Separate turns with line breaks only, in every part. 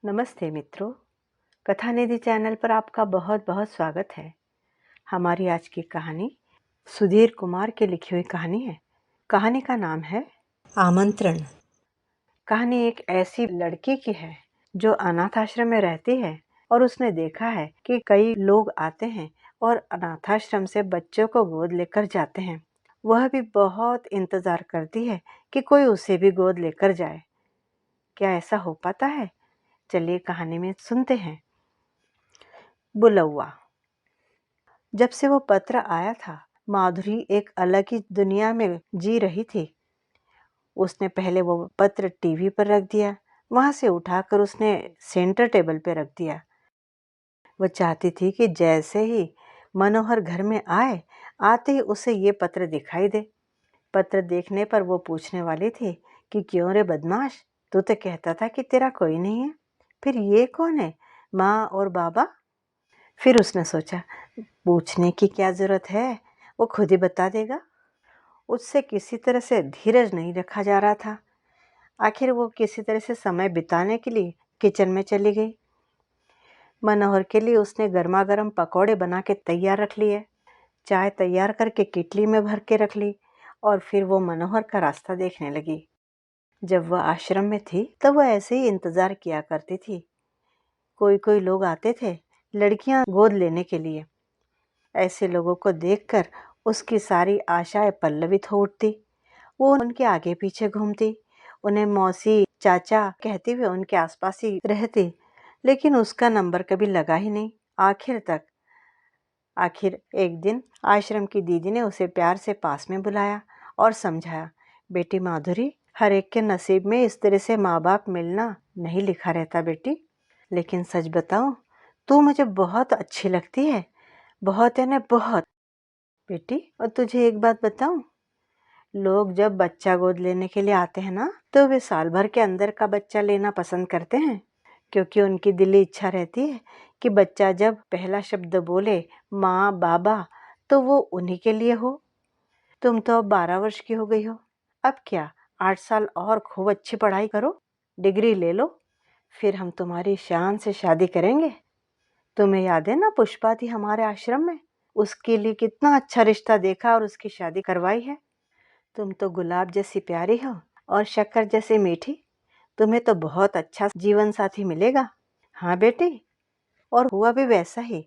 नमस्ते मित्रों, कथा निधि चैनल पर आपका बहुत बहुत स्वागत है। हमारी आज की कहानी सुधीर कुमार की लिखी हुई कहानी है। कहानी का नाम है आमंत्रण। कहानी एक ऐसी लड़की की है जो अनाथ आश्रम में रहती है और उसने देखा है कि कई लोग आते हैं और अनाथाश्रम से बच्चों को गोद लेकर जाते हैं। वह भी बहुत इंतजार करती है कि कोई उसे भी गोद लेकर जाए। क्या ऐसा हो पाता है? चलिए कहानी में सुनते हैं। बुलौआ। जब से वो पत्र आया था, माधुरी एक अलग ही दुनिया में जी रही थी। उसने पहले वो पत्र टीवी पर रख दिया, वहां से उठाकर उसने सेंटर टेबल पर रख दिया। वो चाहती थी कि जैसे ही मनोहर घर में आए, आते ही उसे ये पत्र दिखाई दे। पत्र देखने पर वो पूछने वाली थी कि क्यों रे बदमाश, तू तो कहता था कि तेरा कोई नहीं है, फिर ये कौन है, माँ और बाबा? फिर उसने सोचा, पूछने की क्या जरूरत है, वो खुद ही बता देगा। उससे किसी तरह से धीरज नहीं रखा जा रहा था। आखिर वो किसी तरह से समय बिताने के लिए किचन में चली गई। मनोहर के लिए उसने गर्मा गर्म पकौड़े बना के तैयार रख लिए, चाय तैयार करके किटली में भर के रख ली और फिर वो मनोहर का रास्ता देखने लगी। जब वह आश्रम में थी तब वह ऐसे ही इंतजार किया करती थी। कोई कोई लोग आते थे लड़कियां गोद लेने के लिए। ऐसे लोगों को देखकर उसकी सारी आशाएं पल्लवित हो उठती। वो उनके आगे पीछे घूमती, उन्हें मौसी चाचा कहती हुए उनके आसपास ही रहती, लेकिन उसका नंबर कभी लगा ही नहीं। आखिर एक दिन आश्रम की दीदी ने उसे प्यार से पास में बुलाया और समझाया, बेटी माधुरी, हर एक के नसीब में इस तरह से माँ बाप मिलना नहीं लिखा रहता बेटी। लेकिन सच बताऊं, तू मुझे बहुत अच्छी लगती है, बहुत है ना, बहुत। बेटी, और तुझे एक बात बताऊं, लोग जब बच्चा गोद लेने के लिए आते हैं ना, तो वे साल भर के अंदर का बच्चा लेना पसंद करते हैं, क्योंकि उनकी दिली इच्छा रहती है कि बच्चा जब पहला शब्द बोले माँ बाबा, तो वो उन्हीं के लिए हो। तुम तो अब 12 वर्ष की हो गई हो, अब क्या 8 साल और खूब अच्छी पढ़ाई करो, डिग्री ले लो, फिर हम तुम्हारी शान से शादी करेंगे। तुम्हें याद है ना, पुष्पा थी हमारे आश्रम में, उसके लिए कितना अच्छा रिश्ता देखा और उसकी शादी करवाई है। तुम तो गुलाब जैसी प्यारी हो और शक्कर जैसी मीठी, तुम्हें तो बहुत अच्छा जीवन साथी मिलेगा। हाँ बेटी, और हुआ भी वैसा ही।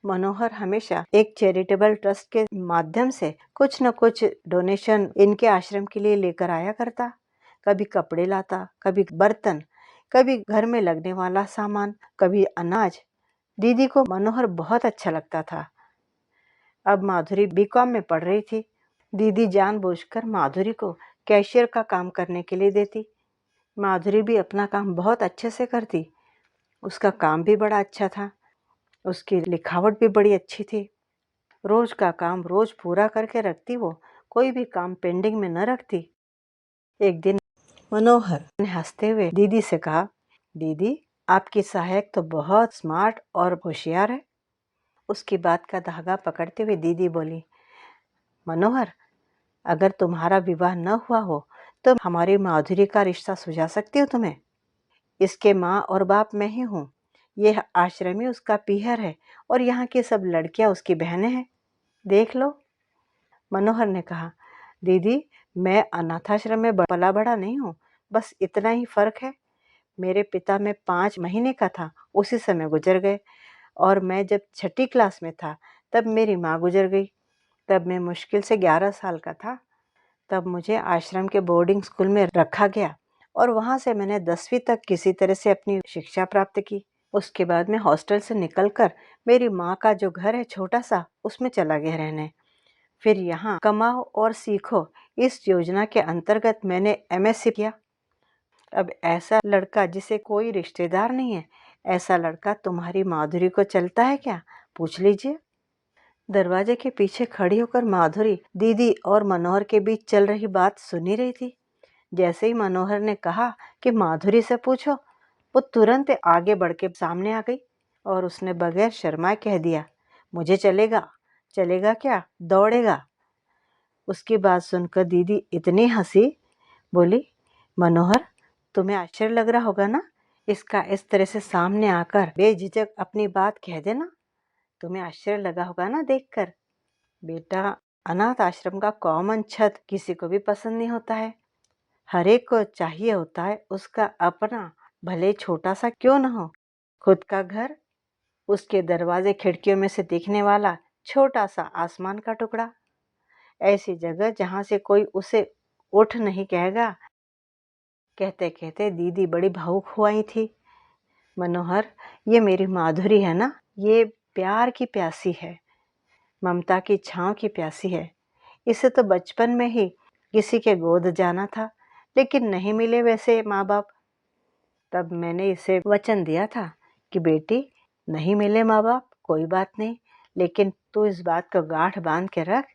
मनोहर हमेशा एक चैरिटेबल ट्रस्ट के माध्यम से कुछ न कुछ डोनेशन इनके आश्रम के लिए लेकर आया करता। कभी कपड़े लाता, कभी बर्तन, कभी घर में लगने वाला सामान, कभी अनाज। दीदी को मनोहर बहुत अच्छा लगता था। अब माधुरी बीकॉम में पढ़ रही थी। दीदी जानबूझकर माधुरी को कैशियर का काम करने के लिए देती। माधुरी भी अपना काम बहुत अच्छे से करती। उसका काम भी बड़ा अच्छा था, उसकी लिखावट भी बड़ी अच्छी थी। रोज का काम रोज पूरा करके रखती वो, कोई भी काम पेंडिंग में न रखती। एक दिन मनोहर ने हंसते हुए दीदी से कहा, दीदी, आपकी सहायक तो बहुत स्मार्ट और होशियार है। उसकी बात का धागा पकड़ते हुए दीदी बोली, मनोहर, अगर तुम्हारा विवाह न हुआ हो तो हमारी माधुरी का रिश्ता सुझा सकती हूँ तुम्हें। इसके माँ और बाप मैं ही हूँ। यह आश्रमी उसका पीहर है और यहाँ की सब लड़कियां उसकी बहनें हैं। देख लो। मनोहर ने कहा, दीदी, मैं अनाथाश्रम में पला बड़ा नहीं हूँ, बस इतना ही फर्क है। मेरे पिता मैं 5 महीने का था उसी समय गुजर गए, और मैं जब 6ठी क्लास में था तब मेरी माँ गुजर गई। तब मैं मुश्किल से 11 साल का था। तब मुझे आश्रम के बोर्डिंग स्कूल में रखा गया और वहाँ से मैंने 10वीं तक किसी तरह से अपनी शिक्षा प्राप्त की। उसके बाद मैं हॉस्टल से निकलकर मेरी माँ का जो घर है छोटा सा, उसमें चला गया रहने। फिर यहाँ कमाओ और सीखो इस योजना के अंतर्गत मैंने एमएससी किया। अब ऐसा लड़का जिसे कोई रिश्तेदार नहीं है, ऐसा लड़का तुम्हारी माधुरी को चलता है क्या? पूछ लीजिए। दरवाजे के पीछे खड़ी होकर माधुरी दीदी और मनोहर के बीच चल रही बात सुनी रही थी। जैसे ही मनोहर ने कहा कि माधुरी से पूछो, वो तुरंत आगे बढ़ के सामने आ गई और उसने बगैर शर्माए कह दिया, मुझे चलेगा। चलेगा क्या, दौड़ेगा। उसकी बात सुनकर दीदी इतनी हंसी, बोली, मनोहर, तुम्हें आश्चर्य लग रहा होगा ना, इसका इस तरह से सामने आकर बेझिझक अपनी बात कह देना, तुम्हें आश्चर्य लगा होगा ना देखकर। बेटा, अनाथ आश्रम का कॉमन छत किसी को भी पसंद नहीं होता है। हर एक को चाहिए होता है उसका अपना, भले छोटा सा क्यों न हो, खुद का घर, उसके दरवाजे खिड़कियों में से दिखने वाला छोटा सा आसमान का टुकड़ा, ऐसी जगह जहां से कोई उसे उठ नहीं कहेगा। कहते कहते दीदी बड़ी भावुक हुई थी। मनोहर, ये मेरी माधुरी है ना, ये प्यार की प्यासी है, ममता की छांव की प्यासी है। इसे तो बचपन में ही किसी के गोद जाना था, लेकिन नहीं मिले वैसे माँ बाप। तब मैंने इसे वचन दिया था कि बेटी, नहीं मिले माँ बाप कोई बात नहीं, लेकिन तू इस बात को गांठ बांध के रख,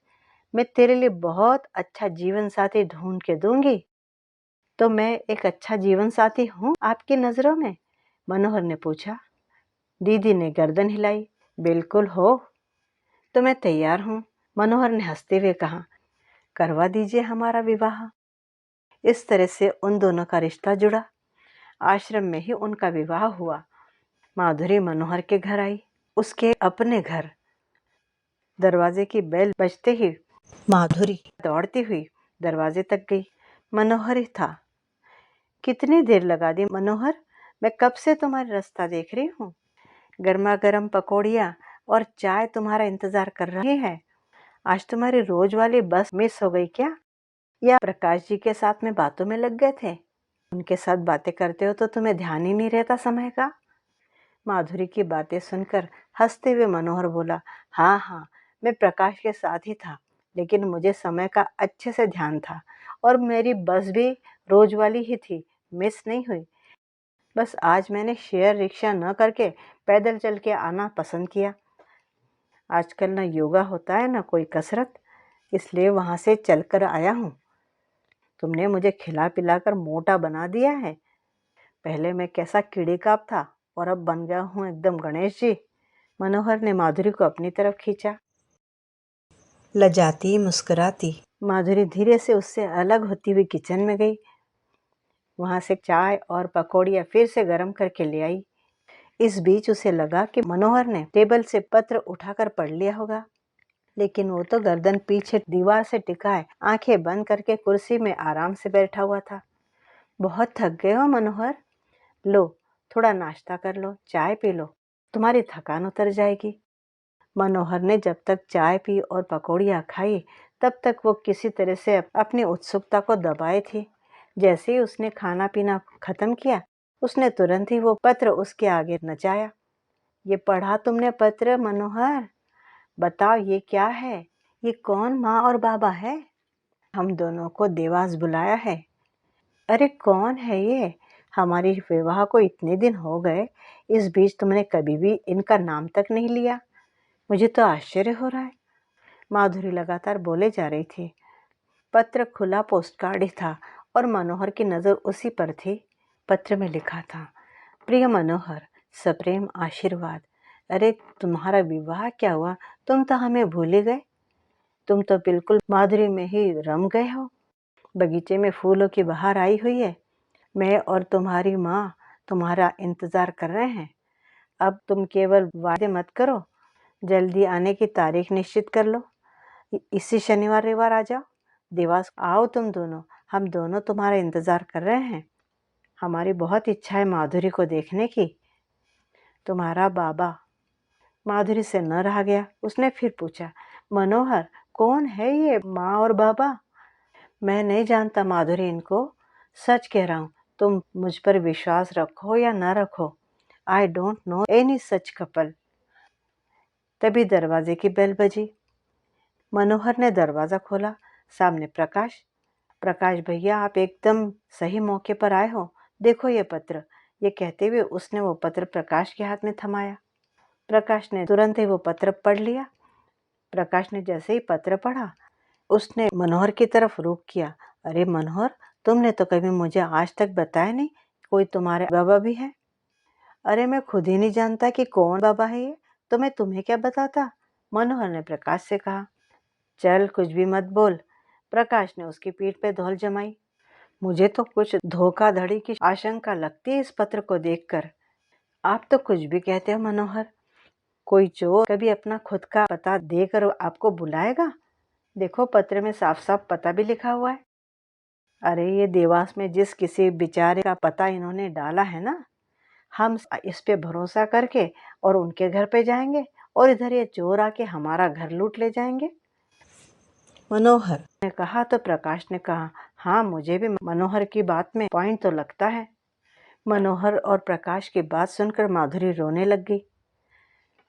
मैं तेरे लिए बहुत अच्छा जीवन साथी ढूंढ के दूंगी। तो मैं एक अच्छा जीवन साथी हूँ आपकी नजरों में? मनोहर ने पूछा। दीदी ने गर्दन हिलाई। बिल्कुल हो, तो मैं तैयार हूँ। मनोहर ने हंसते हुए कहा, करवा दीजिए हमारा विवाह। इस तरह से उन दोनों का रिश्ता जुड़ा। आश्रम में ही उनका विवाह हुआ। माधुरी मनोहर के घर आई, उसके अपने घर। दरवाजे की बेल बजते ही माधुरी दौड़ती हुई दरवाजे तक गई। मनोहर ही था। कितनी देर लगा दी मनोहर, मैं कब से तुम्हारा रास्ता देख रही हूँ। गर्मा गर्म पकौड़ियाँ और चाय तुम्हारा इंतजार कर रही है। आज तुम्हारी रोज वाली बस मिस हो गई क्या, या प्रकाश जी के साथ में बातों में लग गए थे? उनके साथ बातें करते हो तो तुम्हें ध्यान ही नहीं रहता समय का। माधुरी की बातें सुनकर हंसते हुए मनोहर बोला, हाँ हाँ, मैं प्रकाश के साथ ही था, लेकिन मुझे समय का अच्छे से ध्यान था, और मेरी बस भी रोज वाली ही थी, मिस नहीं हुई। बस आज मैंने शेयर रिक्शा न करके पैदल चल के आना पसंद किया। आजकल ना योगा होता है ना कोई कसरत, इसलिए वहां से चलकर आया हूँ। तुमने मुझे खिला पिलाकर मोटा बना दिया है। पहले मैं कैसा कीड़े काप था, और अब बन गया हूँ एकदम गणेश जी। मनोहर ने माधुरी को अपनी तरफ खींचा। लजाती मुस्कुराती माधुरी धीरे से उससे अलग होती हुई किचन में गई। वहां से चाय और पकौड़ियाँ फिर से गर्म करके ले आई। इस बीच उसे लगा कि मनोहर ने टेबल से पत्र उठाकर पढ़ लिया होगा, लेकिन वो तो गर्दन पीछे दीवार से टिकाए आंखें बंद करके कुर्सी में आराम से बैठा हुआ था। बहुत थक गए हो मनोहर, लो थोड़ा नाश्ता कर लो, चाय पी लो, तुम्हारी थकान उतर जाएगी। मनोहर ने जब तक चाय पी और पकौड़ियाँ खाई, तब तक वो किसी तरह से अपनी उत्सुकता को दबाए थी। जैसे ही उसने खाना पीना खत्म किया, उसने तुरंत ही वो पत्र उसके आगे नचाया। ये पढ़ा तुमने पत्र मनोहर? बताओ ये क्या है? ये कौन माँ और बाबा है? हम दोनों को देवास बुलाया है। अरे कौन है ये? हमारी विवाह को इतने दिन हो गए, इस बीच तुमने कभी भी इनका नाम तक नहीं लिया। मुझे तो आश्चर्य हो रहा है। माधुरी लगातार बोले जा रही थी। पत्र खुला पोस्टकार्ड ही था, और मनोहर की नज़र उसी पर थी। पत्र में लिखा था, प्रिय मनोहर, सप्रेम आशीर्वाद। अरे तुम्हारा विवाह क्या हुआ, तुम तो हमें भूल ही गए। तुम तो बिल्कुल माधुरी में ही रम गए हो। बगीचे में फूलों की बहार आई हुई है। मैं और तुम्हारी माँ तुम्हारा इंतजार कर रहे हैं। अब तुम केवल वादे मत करो, जल्दी आने की तारीख निश्चित कर लो। इसी शनिवार रविवार आ जाओ, देवास आओ तुम दोनों, हम दोनों तुम्हारा इंतजार कर रहे हैं। हमारी बहुत इच्छा है माधुरी को देखने की। तुम्हारा बाबा। माधुरी से न रहा गया, उसने फिर पूछा, मनोहर कौन है ये माँ और बाबा? मैं नहीं जानता माधुरी इनको, सच कह रहा हूँ, तुम मुझ पर विश्वास रखो या न रखो, I don't know any such couple. तभी दरवाजे की बेल बजी। मनोहर ने दरवाजा खोला। सामने प्रकाश। प्रकाश भैया, आप एकदम सही मौके पर आए हो, देखो ये पत्र। ये कहते हुए उसने वो पत्र प्रकाश के हाथ में थमाया। प्रकाश ने तुरंत ही वो पत्र पढ़ लिया। प्रकाश ने जैसे ही पत्र पढ़ा, उसने मनोहर की तरफ रुख किया। अरे मनोहर, तुमने तो कभी मुझे आज तक बताया नहीं कोई तुम्हारे बाबा भी है। अरे मैं खुद ही नहीं जानता कि कौन बाबा है ये, तो मैं तुम्हें क्या बताता, मनोहर ने प्रकाश से कहा। चल कुछ भी मत बोल, प्रकाश ने उसकी पीठ पे धौल जमाई। मुझे तो कुछ धोखाधड़ी की आशंका लगती है इस पत्र को देखकर। आप तो कुछ भी कहते हो मनोहर। कोई चोर कभी अपना खुद का पता देकर आपको बुलाएगा? देखो पत्र में साफ साफ पता भी लिखा हुआ है। अरे ये देवास में जिस किसी बेचारे का पता इन्होंने डाला है ना, हम इस पे भरोसा करके और उनके घर पे जाएंगे और इधर ये चोर आके हमारा घर लूट ले जाएंगे। मनोहर ने कहा तो प्रकाश ने कहा, हाँ मुझे भी मनोहर की बात में पॉइंट तो लगता है। मनोहर और प्रकाश की बात सुनकर माधुरी रोने लग गई।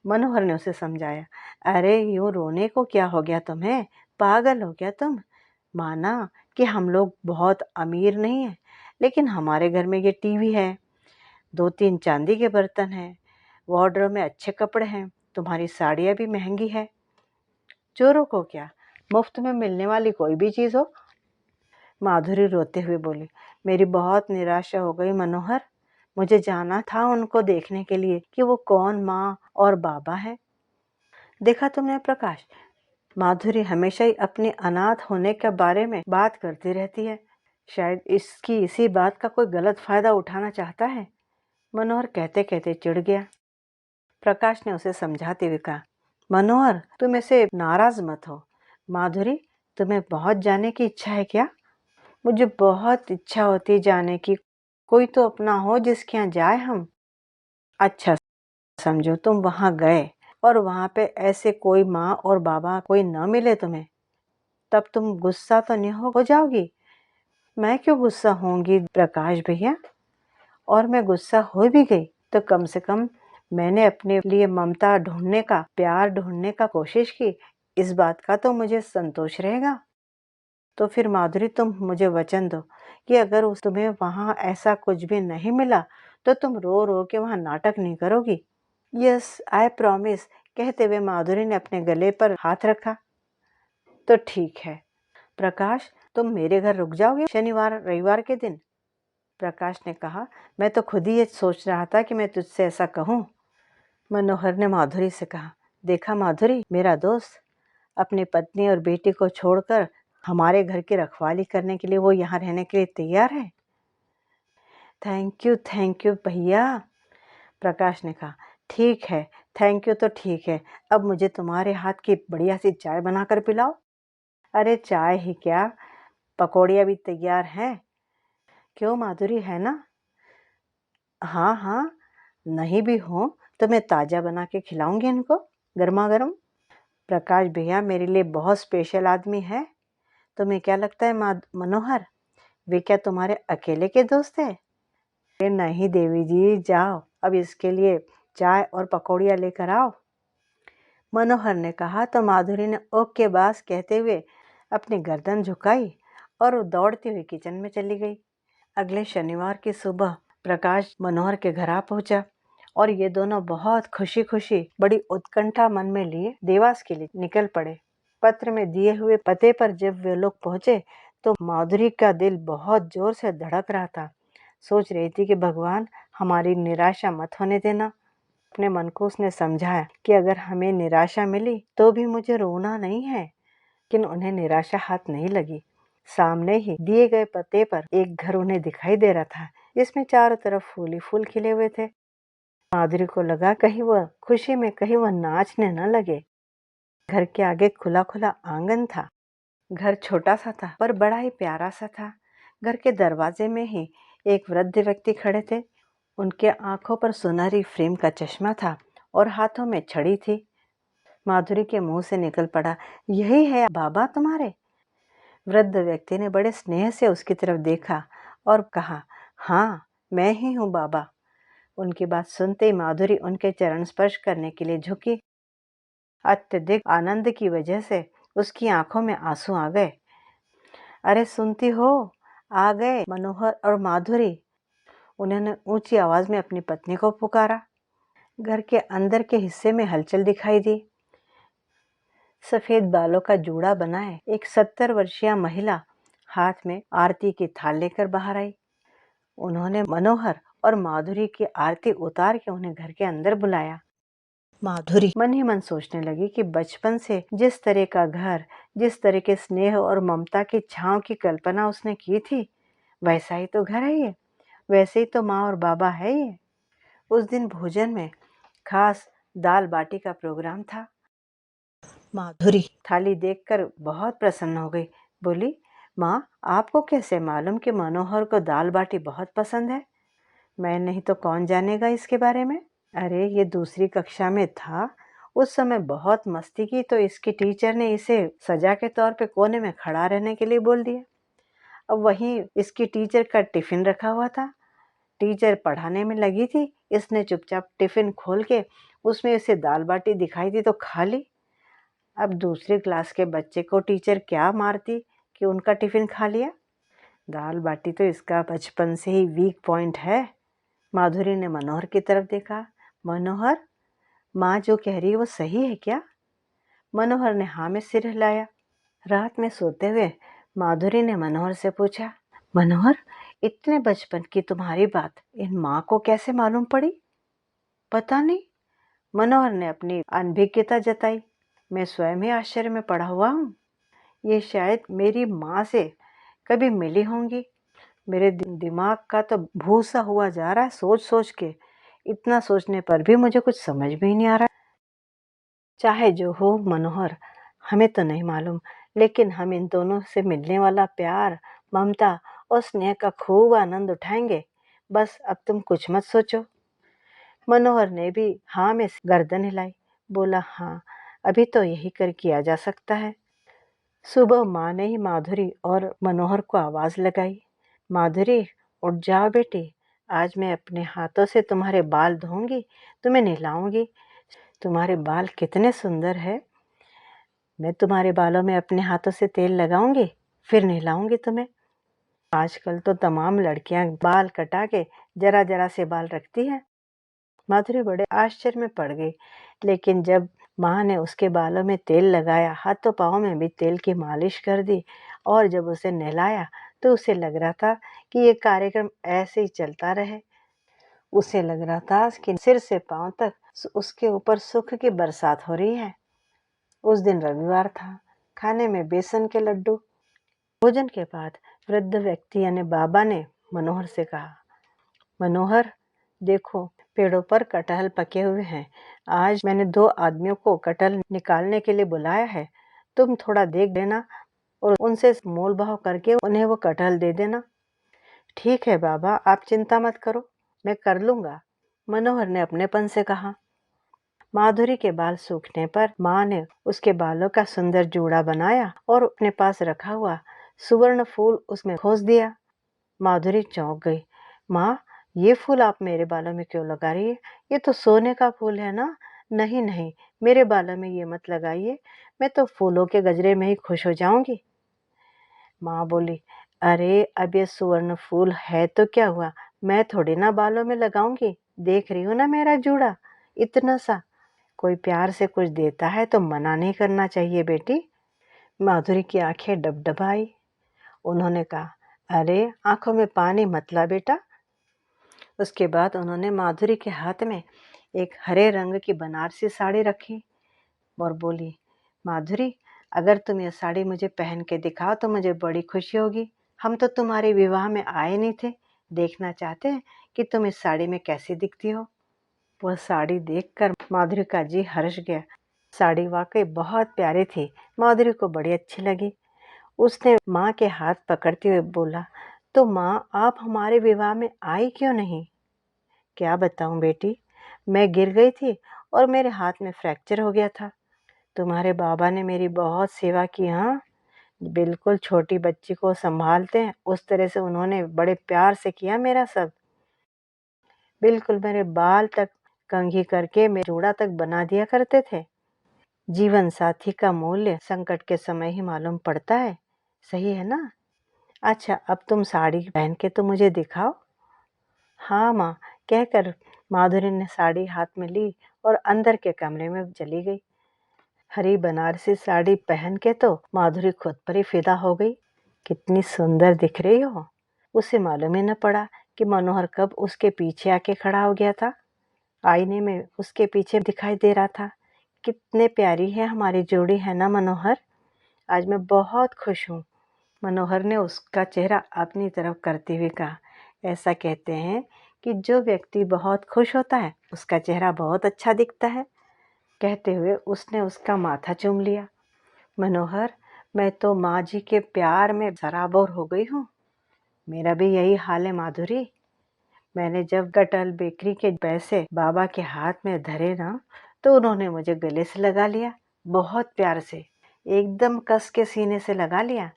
मनोहर ने उसे समझाया, अरे यूं रोने को क्या हो गया तुम्हें, पागल हो गया तुम। माना कि हम लोग बहुत अमीर नहीं हैं, लेकिन हमारे घर में ये टीवी है, 2-3 चांदी के बर्तन हैं, वार्डरोब में अच्छे कपड़े हैं, तुम्हारी साड़ियाँ भी महंगी है। चोरों को क्या, मुफ्त में मिलने वाली कोई भी चीज़ हो। माधुरी रोते हुए बोली, मेरी बहुत निराशा हो गई मनोहर। मुझे जाना था उनको देखने के लिए कि वो कौन माँ और बाबा है। देखा तुमने प्रकाश, माधुरी हमेशा ही अपने अनाथ होने के बारे में बात करती रहती है। शायद इसकी इसी बात का कोई गलत फायदा उठाना चाहता है। मनोहर कहते कहते चिढ़ गया। प्रकाश ने उसे समझाते हुए कहा, मनोहर तुम ऐसे नाराज मत हो। माधुरी, तुम्हें बहुत जाने की इच्छा है क्या? मुझे बहुत इच्छा होती जाने की। कोई तो अपना हो जिसके यहाँ जाए हम। अच्छा, समझो तुम वहां गए और वहां पे ऐसे कोई माँ और बाबा कोई न मिले तुम्हें, तब तुम गुस्सा तो नहीं हो जाओगी? मैं क्यों गुस्सा होंगी प्रकाश भैया, और मैं गुस्सा हो भी गई तो कम से कम मैंने अपने लिए ममता ढूंढने का, प्यार ढूंढने का कोशिश की, इस बात का तो मुझे संतोष रहेगा। तो फिर माधुरी तुम मुझे वचन दो कि अगर तुम्हें वहां ऐसा कुछ भी नहीं मिला तो तुम रो रो के वहां नाटक नहीं करोगी। यस आई प्रॉमिस, कहते हुए माधुरी ने अपने गले पर हाथ रखा। तो ठीक है प्रकाश, तुम मेरे घर रुक जाओगे शनिवार रविवार के दिन? प्रकाश ने कहा, मैं तो खुद ही ये सोच रहा था कि मैं तुझसे ऐसा कहूँ। मनोहर ने माधुरी से कहा, देखा माधुरी, मेरा दोस्त अपनी पत्नी और बेटी को छोड़कर हमारे घर की रखवाली करने के लिए वो यहाँ रहने के लिए तैयार है। थैंक यू भैया, प्रकाश ने कहा। ठीक है, थैंक यू तो ठीक है, अब मुझे तुम्हारे हाथ की बढ़िया सी चाय बनाकर पिलाओ। अरे चाय ही क्या, पकौड़ियाँ भी तैयार हैं। क्यों माधुरी, है ना? हाँ हाँ, नहीं भी हो तो मैं ताज़ा बना के खिलाऊंगी इनको, गर्मा गर्म। प्रकाश भैया मेरे लिए बहुत स्पेशल आदमी है। तुम्हें क्या लगता है मनोहर, वे क्या तुम्हारे अकेले के दोस्त हैं? अरे नहीं देवी जी, जाओ अब इसके लिए चाय और पकौड़ियाँ लेकर आओ। मनोहर ने कहा तो माधुरी ने ओके बास कहते हुए अपनी गर्दन झुकाई और दौड़ती हुई किचन में चली गई। अगले शनिवार की सुबह प्रकाश मनोहर के घर आ पहुंचा और ये दोनों बहुत खुशी खुशी, बड़ी उत्कंठा मन में लिए देवास के लिए निकल पड़े। पत्र में दिए हुए पते पर जब वे लोग पहुंचे तो माधुरी का दिल बहुत जोर से धड़क रहा था। सोच रही थी कि भगवान हमारी निराशा मत होने देना। अपने मन को उसने समझाया कि अगर हमें निराशा मिली तो भी मुझे रोना नहीं है। लेकिन उन्हें निराशा हाथ नहीं लगी। सामने ही दिए गए पते पर एक घर उन्हें दिखाई दे रहा था, जिसमें चारों तरफ फूल ही फूल खिले हुए थे। माधुरी को लगा कहीं वह खुशी में कहीं वह नाचने न लगे। घर के आगे खुला खुला आंगन था। घर छोटा सा था पर बड़ा ही प्यारा सा था। घर के दरवाजे में ही एक वृद्ध व्यक्ति खड़े थे। उनके आंखों पर सुनहरी फ्रेम का चश्मा था और हाथों में छड़ी थी। माधुरी के मुंह से निकल पड़ा, यही है बाबा तुम्हारे? वृद्ध व्यक्ति ने बड़े स्नेह से उसकी तरफ देखा और कहा, हाँ मैं ही हूँ बाबा। उनकी बात सुनते ही माधुरी उनके चरण स्पर्श करने के लिए झुकी। अत्यधिक आनंद की वजह से उसकी आंखों में आंसू आ गए। अरे सुनती हो, आ गए मनोहर और माधुरी। उन्होंने ऊंची आवाज में अपनी पत्नी को पुकारा। घर के अंदर के हिस्से में हलचल दिखाई दी। सफेद बालों का जूड़ा बनाए एक 70 वर्षीय महिला हाथ में आरती की थाल लेकर बाहर आई। उन्होंने मनोहर और माधुरी की आरती उतार के उन्हें घर के अंदर बुलाया। माधुरी मन ही मन सोचने लगी कि बचपन से जिस तरह का घर, जिस तरह के स्नेह और ममता की छांव की कल्पना उसने की थी, वैसा ही तो घर है ये, वैसे ही तो माँ और बाबा है ये। उस दिन भोजन में खास दाल बाटी का प्रोग्राम था। माधुरी थाली देखकर बहुत प्रसन्न हो गई। बोली, माँ, आपको कैसे मालूम कि मनोहर को दाल बाटी बहुत पसंद है? मैं नहीं तो कौन जानेगा इसके बारे में? अरे, ये दूसरी कक्षा में था। उस समय बहुत मस्ती की तो इसकी टीचर ने इसे सजा के तौर पे कोने में खड़ा रहने के लिए बोल दिया। अब वहीं इसकी टीचर का टिफिन रखा हुआ था। टीचर पढ़ाने में लगी थी, इसने चुपचाप टिफिन खोल के उसमें इसे दाल बाटी दिखाई दी तो खा ली। अब दूसरी क्लास के बच्चे को टीचर क्या मारती कि उनका टिफिन खा लिया? दाल बाटी तो इसका बचपन से ही वीक पॉइंट है। माधुरी ने मनोहर की तरफ देखा। मनोहर, माँ जो कह रही है वो सही है क्या? मनोहर ने हाँ में सिर हिलाया। रात में सोते हुए माधुरी ने मनोहर से पूछा, मनोहर, इतने बचपन की तुम्हारी बात इन माँ को कैसे मालूम पड़ी? पता नहीं, मनोहर ने अपनी अनभिज्ञता जताई। मैं स्वयं ही आश्चर्य में पड़ा हुआ हूँ। ये शायद मेरी माँ से कभी मिली होंगी। मेरे दिमाग का तो भूसा हुआ जा रहा है सोच सोच के। इतना सोचने पर भी मुझे कुछ समझ में ही नहीं आ रहा। चाहे जो हो मनोहर, हमें तो नहीं मालूम, लेकिन हम इन दोनों से मिलने वाला प्यार, ममता और स्नेह का खूब आनंद उठाएंगे। बस अब तुम कुछ मत सोचो। मनोहर ने भी हाँ में गर्दन हिलाई। बोला, हाँ, अभी तो यही कर किया जा सकता है। सुबह माँ ने ही माधुरी और मनोहर को आवाज लगाई। माधुरी, उठ जाओ बेटी, आज मैं अपने हाथों से तुम्हारे बाल धोऊंगी, तुम्हें नहलाऊंगी। तुम्हारे बाल कितने सुंदर है। मैं तुम्हारे बालों में अपने हाथों से तेल लगाऊंगी, फिर नहलाऊंगी तुम्हें। आजकल तो तमाम लड़कियां बाल कटा के जरा जरा से बाल रखती हैं। माधुरी बड़े आश्चर्य में पड़ गई, लेकिन जब माँ ने उसके बालों में तेल लगाया, हाथों पाँव में भी तेल की मालिश कर दी और जब उसे नहलाया तो उसे लग रहा था कि ये कार्यक्रम ऐसे ही चलता रहे। उसे लग रहा था कि सिर से पाँव तक उसके ऊपर सुख की बरसात हो रही है। उस दिन रविवार था। खाने में बेसन के लड्डू। भोजन के बाद वृद्ध व्यक्ति यानी बाबा ने मनोहर से कहा, मनोहर, देखो, पेड़ों पर कटहल पके हुए हैं। आज मैंने 2 आदमियों को कटहल निकालने के लिए बुलाया है। तुम थोड़ा देख लेना और उनसे मोल भाव करके उन्हें वो कटहल दे देना। ठीक है बाबा, आप चिंता मत करो, मैं कर लूंगा, मनोहर ने अपनेपन से कहा। माधुरी के बाल सूखने पर माँ ने उसके बालों का सुंदर जूड़ा बनाया और अपने पास रखा हुआ सुवर्ण फूल उसमें खोस दिया। माधुरी चौंक गई। माँ, ये फूल आप मेरे बालों में क्यों लगा रही है? ये तो सोने का फूल है ना। नहीं नहीं, मेरे बालों में ये मत लगाइए, मैं तो फूलों के गजरे में ही खुश हो जाऊंगी। माँ बोली, अरे, अब ये सुवर्ण फूल है तो क्या हुआ, मैं थोड़ी ना बालों में लगाऊंगी। देख रही हूँ ना मेरा जूड़ा, इतना सा। कोई प्यार से कुछ देता है तो मना नहीं करना चाहिए बेटी। माधुरी की आंखें डबडबाई। उन्होंने कहा, अरे, आंखों में पानी मत ला बेटा। उसके बाद उन्होंने माधुरी के हाथ में एक हरे रंग की बनारसी साड़ी रखी और बोली, माधुरी, अगर तुम ये साड़ी मुझे पहन के दिखाओ तो मुझे बड़ी खुशी होगी। हम तो तुम्हारे विवाह में आए नहीं थे, देखना चाहते हैं कि तुम इस साड़ी में कैसी दिखती हो। वह साड़ी देखकर माधुरी का जी हर्ष गया। साड़ी वाकई बहुत प्यारी थी, माधुरी को बड़ी अच्छी लगी। उसने माँ के हाथ पकड़ते हुए बोला, तो माँ, आप हमारे विवाह में आई क्यों नहीं? क्या बताऊं बेटी, मैं गिर गई थी और मेरे हाथ में फ्रैक्चर हो गया था। तुम्हारे बाबा ने मेरी बहुत सेवा की। हाँ, बिल्कुल छोटी बच्ची को संभालते हैं उस तरह से उन्होंने बड़े प्यार से किया मेरा सब। बिल्कुल मेरे बाल तक कंघी करके मेरे जूड़ा तक बना दिया करते थे। जीवन साथी का मूल्य संकट के समय ही मालूम पड़ता है, सही है ना? अच्छा, अब तुम साड़ी पहन के तो मुझे दिखाओ। हाँ माँ, कहकर माधुरी ने साड़ी हाथ में ली और अंदर के कमरे में चली गई। हरी बनारसी साड़ी पहन के तो माधुरी खुद पर ही फिदा हो गई। कितनी सुंदर दिख रही हो। उसे मालूम ही न पड़ा कि मनोहर कब उसके पीछे आके खड़ा हो गया था। आईने में उसके पीछे दिखाई दे रहा था। कितने प्यारी है हमारी जोड़ी, है ना मनोहर? आज मैं बहुत खुश हूँ। मनोहर ने उसका चेहरा अपनी तरफ करते हुए कहा, ऐसा कहते हैं कि जो व्यक्ति बहुत खुश होता है उसका चेहरा बहुत अच्छा दिखता है। कहते हुए उसने उसका माथा चूम लिया। मनोहर, मैं तो माँ जी के प्यार में सराबोर हो गई हूँ। मेरा भी यही हाल है माधुरी। मैंने जब कटल बेकरी के पैसे बाबा के हाथ में धरे ना, तो उन्होंने मुझे गले से लगा लिया, बहुत प्यार से, एकदम कस के सीने से लगा लिया।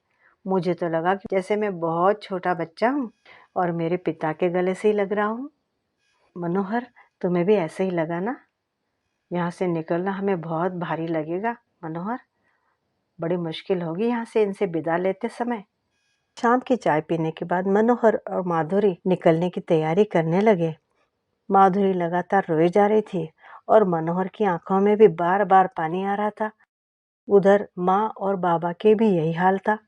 मुझे तो लगा कि जैसे मैं बहुत छोटा बच्चा हूँ और मेरे पिता के गले से ही लग रहा हूँ। मनोहर, तुम्हें भी ऐसे ही लगा ना? यहाँ से निकलना हमें बहुत भारी लगेगा मनोहर। बड़ी मुश्किल होगी यहाँ से इनसे विदा लेते समय। शाम की चाय पीने के बाद मनोहर और माधुरी निकलने की तैयारी करने लगे। माधुरी लगातार रोए जा रही थी और मनोहर की आंखों में भी बार बार पानी आ रहा था। उधर माँ और बाबा के भी यही हाल था।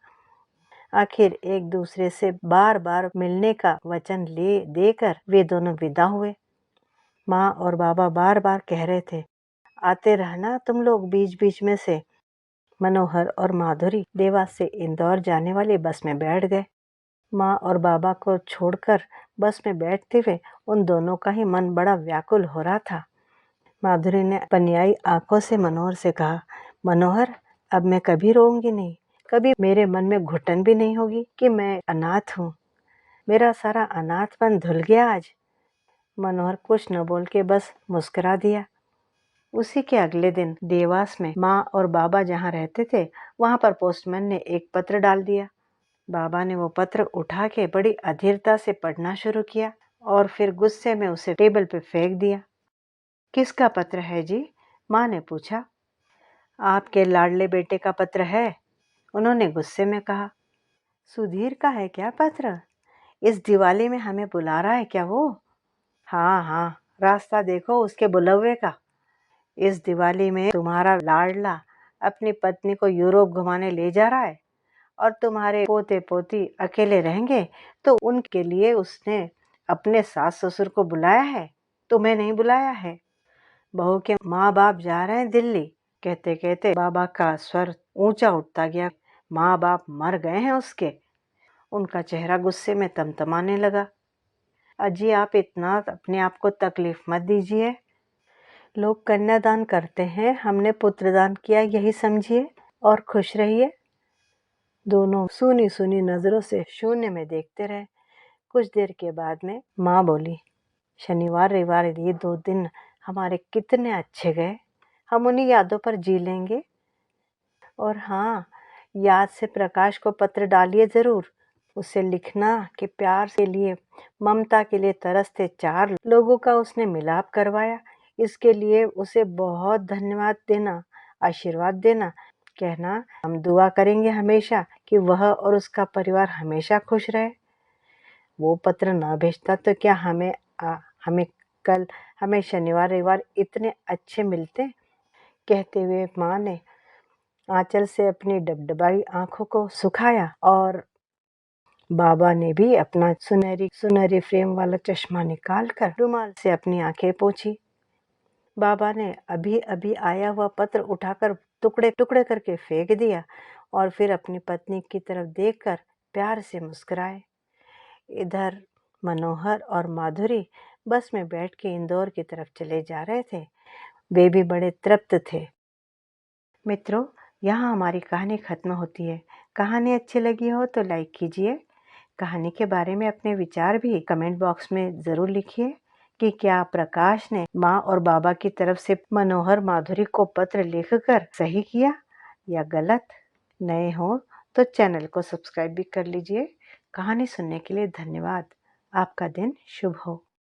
आखिर एक दूसरे से बार बार मिलने का वचन ले देकर वे दोनों विदा हुए। माँ और बाबा बार बार कह रहे थे, आते रहना तुम लोग बीच बीच में से। मनोहर और माधुरी देवास से इंदौर जाने वाली बस में बैठ गए। माँ और बाबा को छोड़कर बस में बैठते हुए उन दोनों का ही मन बड़ा व्याकुल हो रहा था। माधुरी ने पनियाई आंखों से मनोहर से कहा, मनोहर, अब मैं कभी रोऊंगी नहीं, कभी मेरे मन में घुटन भी नहीं होगी कि मैं अनाथ हूँ। मेरा सारा अनाथपन धुल गया आज। मनोहर कुछ न बोल के बस मुस्कुरा दिया। उसी के अगले दिन देवास में माँ और बाबा जहाँ रहते थे वहाँ पर पोस्टमैन ने एक पत्र डाल दिया। बाबा ने वो पत्र उठा के बड़ी अधीरता से पढ़ना शुरू किया और फिर गुस्से में उसे टेबल पे फेंक दिया। किसका पत्र है जी? माँ ने पूछा। आपके लाडले बेटे का पत्र है, उन्होंने गुस्से में कहा। सुधीर का है क्या पत्र? इस दिवाली में हमें बुला रहा है क्या वो? हाँ हाँ, रास्ता देखो उसके बुलव्वे का। इस दिवाली में तुम्हारा लाडला अपनी पत्नी को यूरोप घुमाने ले जा रहा है और तुम्हारे पोते पोती अकेले रहेंगे, तो उनके लिए उसने अपने सास ससुर को बुलाया है, तुम्हें नहीं बुलाया है। बहू के माँ बाप जा रहे हैं दिल्ली। कहते कहते बाबा का स्वर ऊंचा उठता गया। माँ बाप मर गए हैं उसके। उनका चेहरा गुस्से में तमतमाने लगा। अजी, आप इतना अपने आप को तकलीफ मत दीजिए। लोग कन्यादान करते हैं, हमने पुत्रदान किया, यही समझिए और खुश रहिए। दोनों सुनी सुनी नजरों से शून्य में देखते रहे। कुछ देर के बाद में माँ बोली, शनिवार रविवार ये 2 दिन हमारे कितने अच्छे गए, हम उन्हीं यादों पर जी लेंगे। और हाँ, याद से प्रकाश को पत्र डालिए ज़रूर। उसे लिखना कि प्यार के लिए, ममता के लिए तरसते 4 लोगों का उसने मिलाप करवाया। इसके लिए उसे बहुत धन्यवाद देना, आशीर्वाद देना। कहना, हम दुआ करेंगे हमेशा कि वह और उसका परिवार हमेशा खुश रहे। वो पत्र ना भेजता तो क्या हमें शनिवार रविवार इतने अच्छे मिलते। कहते हुए माँ ने आंचल से अपनी डबडबाई आंखों को सुखाया और बाबा ने भी अपना सुनहरी सुनहरी फ्रेम वाला चश्मा निकालकर रुमाल से अपनी आंखें पोंछी। बाबा ने अभी अभी आया हुआ पत्र उठाकर टुकड़े टुकड़े करके फेंक दिया और फिर अपनी पत्नी की तरफ देखकर प्यार से मुस्कुराए। इधर मनोहर और माधुरी बस में बैठ के इंदौर की तरफ चले जा रहे थे। वे भी बड़े तृप्त थे। मित्रों, यहाँ हमारी कहानी खत्म होती है। कहानी अच्छी लगी हो तो लाइक कीजिए। कहानी के बारे में अपने विचार भी कमेंट बॉक्स में ज़रूर लिखिए कि क्या प्रकाश ने माँ और बाबा की तरफ से मनोहर माधुरी को पत्र लिखकर सही किया या गलत। नए हो तो चैनल को सब्सक्राइब भी कर लीजिए। कहानी सुनने के लिए धन्यवाद। आपका दिन शुभ हो।